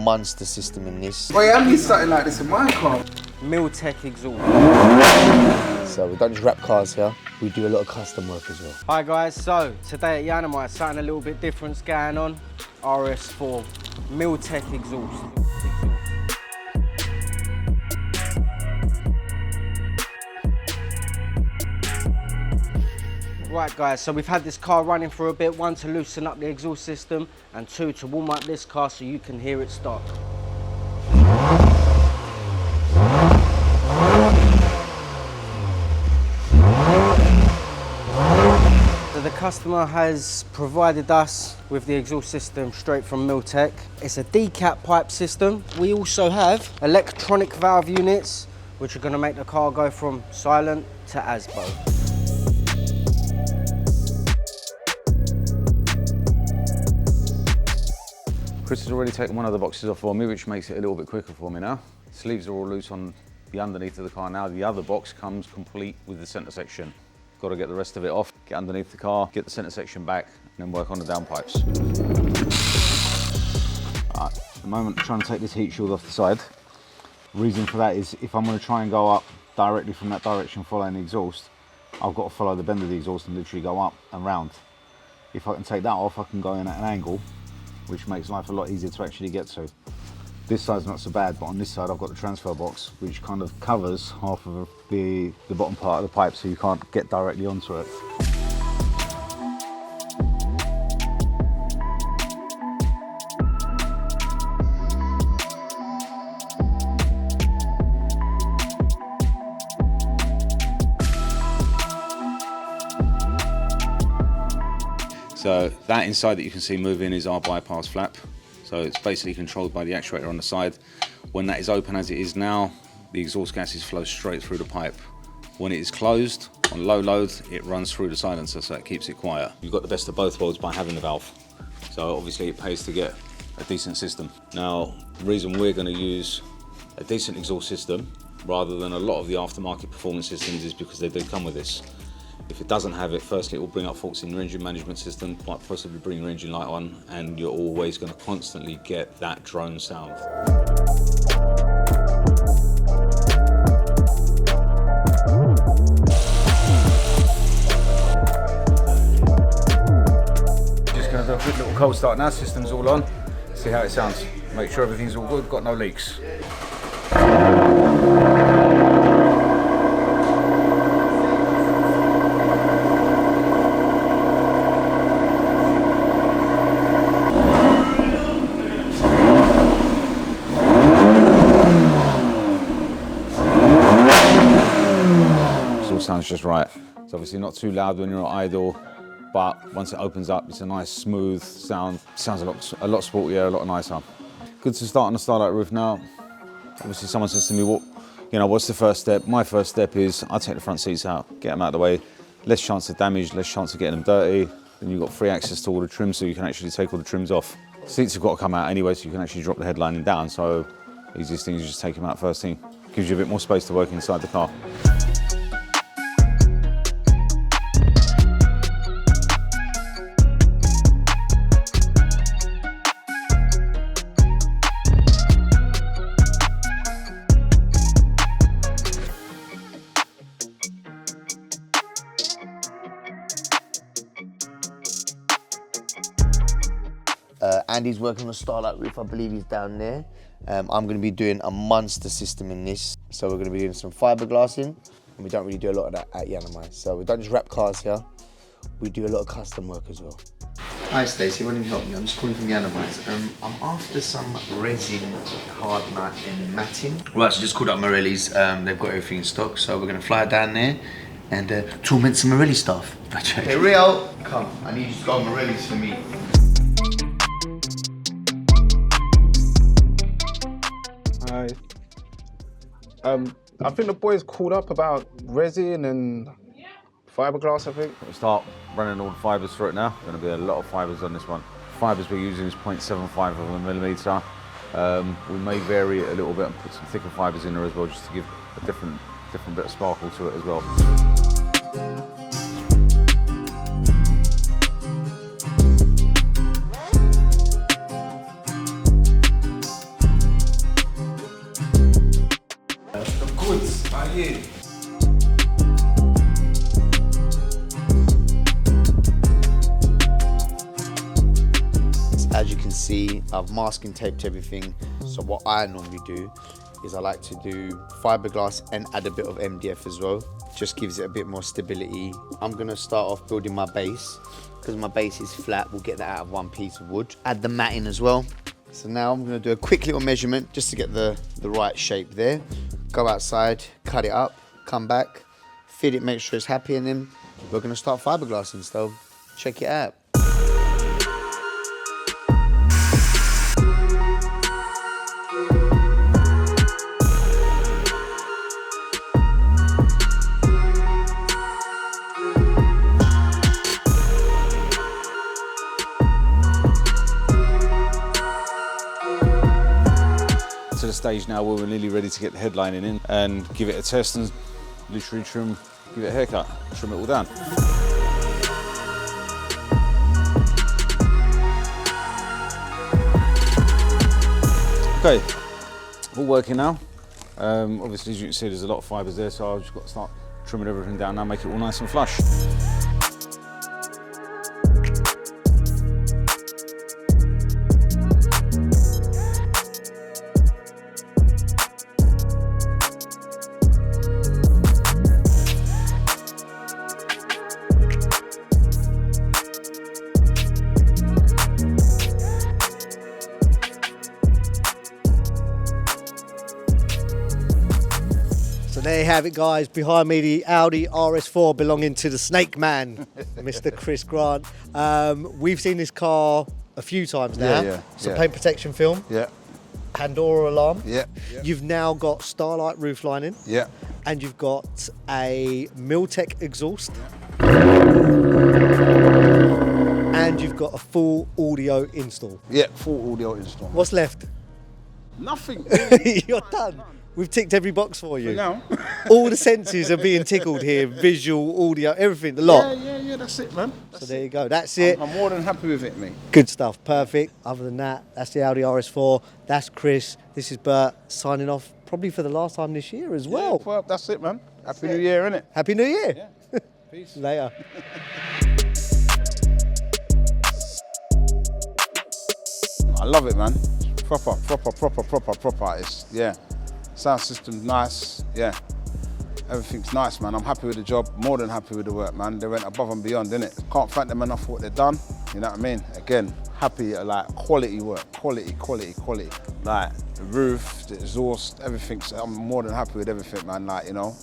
monster system in this. Wait, I need something like this in my car. Miltek Exhaust. So we don't just wrap cars here, we do a lot of custom work as well. Hi guys, so today at Yiannimize, something a little bit different's going on. RS4, Miltek Exhaust. Right guys, so we've had this car running for a bit, one to loosen up the exhaust system and two to warm up this car so you can hear it start. So the customer has provided us with the exhaust system straight from Milltek. It's a decap pipe system. We also have electronic valve units which are going to make the car go from silent to ASBO. Chris has already taken one of the boxes off for me, which makes it a little bit quicker for me now. Sleeves are all loose on the underneath of the car now. The other box comes complete with the centre section. Got to get the rest of it off, get underneath the car, get the centre section back, and then work on the downpipes. At the moment, I'm trying to take this heat shield off the side. Reason for that is if I'm going to try and go up directly from that direction following the exhaust, I've got to follow the bend of the exhaust and literally go up and round. If I can take that off, I can go in at an angle, which makes life a lot easier to actually get to. This side's not so bad, but on this side I've got the transfer box, which kind of covers half of the bottom part of the pipe, so you can't get directly onto it. So that inside that you can see moving is our bypass flap. So it's basically controlled by the actuator on the side. When that is open as it is now, the exhaust gases flow straight through the pipe. When it is closed, on low load, it runs through the silencer, so it keeps it quiet. You've got the best of both worlds by having the valve. So obviously it pays to get a decent system. Now, the reason we're going to use a decent exhaust system rather than a lot of the aftermarket performance systems is because they do come with this. If it doesn't have it, firstly it will bring up faults in your engine management system, quite possibly bring your engine light on, and you're always going to constantly get that drone sound. Just going to do a quick little cold start now, system's all on, see how it sounds. Make sure everything's all good, got no leaks. Sounds just right. It's obviously not too loud when you're at idle, but once it opens up, it's a nice smooth sound. Sounds a lot sportier, a lot nicer. Good to start on the starlight roof now. Obviously someone says to me, what's the first step? My first step is I take the front seats out, get them out of the way. Less chance of damage, less chance of getting them dirty. Then you've got free access to all the trims, so you can actually take all the trims off. Seats have got to come out anyway, so you can actually drop the headlining down. So the easiest thing is just take them out first thing. Gives you a bit more space to work inside the car. Andy's working on the starlight roof, I believe he's down there. I'm going to be doing a monster system in this. So we're going to be doing some fiberglassing, and we don't really do a lot of that at Yiannimize. So we don't just wrap cars here, we do a lot of custom work as well. Hi Stacey, why don't you help me? I'm just calling from Yiannimize. I'm after some resin, hard nut and matting. Right, so just called up Morelli's. They've got everything in stock, so we're going to fly down there and torment some Morelli stuff. Hey Rio, come, I need you to go to Morelli's for me. Hi. I think the boys called up about resin and fiberglass, I think. We'll start running all the fibres through it now. Going to be a lot of fibres on this one. Fibres we're using is 0.75 of a millimetre. We may vary it a little bit and put some thicker fibres in there as well, just to give a different bit of sparkle to it as well. I've masking taped everything. So what I normally do is I like to do fiberglass and add a bit of MDF as well. Just gives it a bit more stability. I'm gonna start off building my base. Because my base is flat, we'll get that out of one piece of wood. Add the matting as well. So now I'm gonna do a quick little measurement just to get the right shape there. Go outside, cut it up, come back, fit it, make sure it's happy, and then we're gonna start fiberglassing, so check it out. To the stage now where we're nearly ready to get the headlining in and give it a test and literally give it a haircut, trim it all down. Okay, all working now. Obviously, as you can see, there's a lot of fibres there, so I've just got to start trimming everything down now, make it all nice and flush. So there you have it, guys. Behind me, the Audi RS4 belonging to the Snake Man, Mr. Chris Grant. We've seen this car a few times now. Yeah, Some yeah. paint protection film, Yeah, Pandora alarm. yeah, You've now got Starlight roof lining, yeah. and you've got a Miltek exhaust. And you've got a full audio install. Yeah, full audio install. What's left? Nothing. You're done. We've ticked every box for you. now. All the senses are being tickled here. Visual, audio, everything, the lot. Yeah, that's it, man. So there you go. That's it. I'm more than happy with it, mate. Good stuff. Perfect. Other than that, that's the Audi RS4. That's Chris. This is Bert signing off probably for the last time this year as well. Well, that's it, man. Happy New Year, innit? Happy New Year. Yeah. Peace. Later. I love it, man. Proper. It's, yeah. Sound system's nice, yeah. Everything's nice, man. I'm happy with the job, more than happy with the work, man. They went above and beyond, didn't it? Can't thank them enough for what they've done, you know what I mean? Again, happy, like, quality work, quality. Like, the roof, the exhaust, everything. I'm more than happy with everything, man, like, you know.